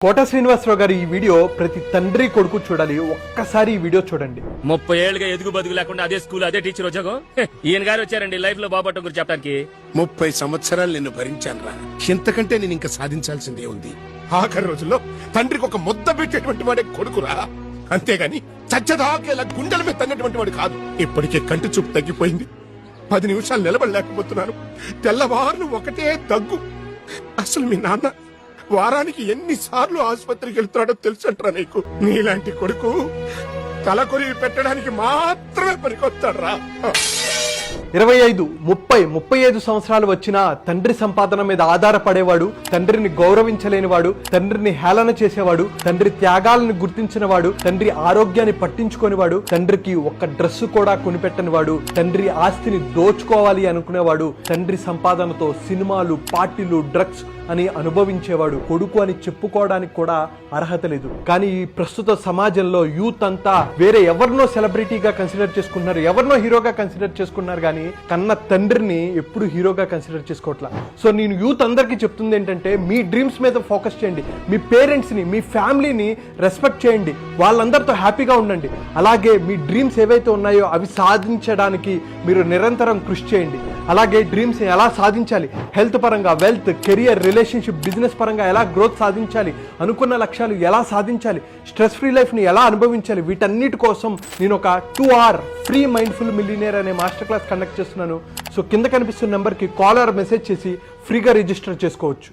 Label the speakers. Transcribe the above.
Speaker 1: కోట శ్రీనివాసరావు గారి ఈ వీడియో ప్రతి తండ్రి కొడుకు చూడాలి. ఒక్కసారి ఈ వీడియో చూడండి.
Speaker 2: 30 ఏళ్ళుగా ఎదుగు బదుగు లేకుండా అదే స్కూల్ అదే టీచర్ ఉద్యోగం. ఈయన గారు వచ్చారండి లైఫ్ లో బాబాటం గురించి చెప్పడానికి.
Speaker 3: 30 సంవత్సరాలు నిన్ను భరించాను రా. ఇంతకంటే నేను ఇంకా సాధించాల్సిందే ఉంది. ఆఖరి రోజుల్లో తండ్రికి ఒక ముద్ద పెట్టేటువంటి వాడే కొడుకురా, అంతేగాని చచ్చదాకేలా గుండెల మీద తన్నటువంటి వాడు కాదు. ఇప్పటికే కంటి చూపు తగ్గిపోయింది. 10 నిమిషాలు నిలబడలేకపోతున్నాను. తెల్లవారులు ఒకటే దగ్గు. అసలు మీ నాన్న వారానికి ఎన్నిసార్లు ఆసుపత్రికి వెళ్తున్నాడో తెలుసంట్రా నీకు? నీలాంటి కొడుకు తలకొరివి పెట్టడానికి మాత్రమే పనికొస్తాడ్రా.
Speaker 1: 25, 30, 35 సంవత్సరాలు వచ్చినా తండ్రి సంపాదన మీద ఆధారపడేవాడు, తండ్రిని గౌరవించలేనివాడు, తండ్రిని హేళన చేసేవాడు, తండ్రి త్యాగాలను గుర్తించినవాడు, తండ్రి ఆరోగ్యాన్ని పట్టించుకునేవాడు, తండ్రికి ఒక్క డ్రెస్సు కూడా కొనిపెట్టనివాడు, తండ్రి ఆస్తిని దోచుకోవాలి అనుకునేవాడు, తండ్రి సంపాదనతో సినిమాలు, పార్టీలు, డ్రగ్స్ అని అనుభవించేవాడు, కొడుకు అని చెప్పుకోవడానికి కూడా అర్హత లేదు. కానీ ఈ ప్రస్తుత సమాజంలో యూత్ అంతా వేరే ఎవరినో సెలబ్రిటీగా కన్సిడర్ చేసుకుంటున్నారు, ఎవరినో హీరోగా కన్సిడర్ చేసుకున్నారు, కానీ కన్న తండ్రిని ఎప్పుడు హీరోగా కన్సిడర్ చేసుకోవట్లా. సో నేను యూత్ అందరికీ చెప్తుంది ఏంటంటే, మీ డ్రీమ్స్ మీద ఫోకస్ చేయండి, మీ పేరెంట్స్ ని, మీ ఫ్యామిలీని రెస్పెక్ట్ చేయండి, వాళ్ళందరితో హ్యాపీగా ఉండండి. అలాగే మీ డ్రీమ్స్ ఏవైతే ఉన్నాయో అవి సాధించడానికి మీరు నిరంతరం కృషి చేయండి. అలాగే డ్రీమ్స్ ఎలా సాధించాలి, హెల్త్ పరంగా, వెల్త్, కెరియర్, రిలేషన్షిప్, బిజినెస్ పరంగా ఎలా గ్రోత్ సాధించాలి, అనుకున్న లక్ష్యాలు ఎలా సాధించాలి, స్ట్రెస్ ఫ్రీ లైఫ్ని ఎలా అనుభవించాలి, వీటన్నిటి కోసం నేను ఒక 2 hour ఫ్రీ మైండ్ఫుల్ మిలియనేర్ అనే మాస్టర్ క్లాస్ కండక్ట్ చేస్తున్నాను. సో కింద కనిపిస్తున్న నెంబర్కి కాల్ ఆర్ మెసేజ్ చేసి ఫ్రీగా రిజిస్టర్ చేసుకోవచ్చు.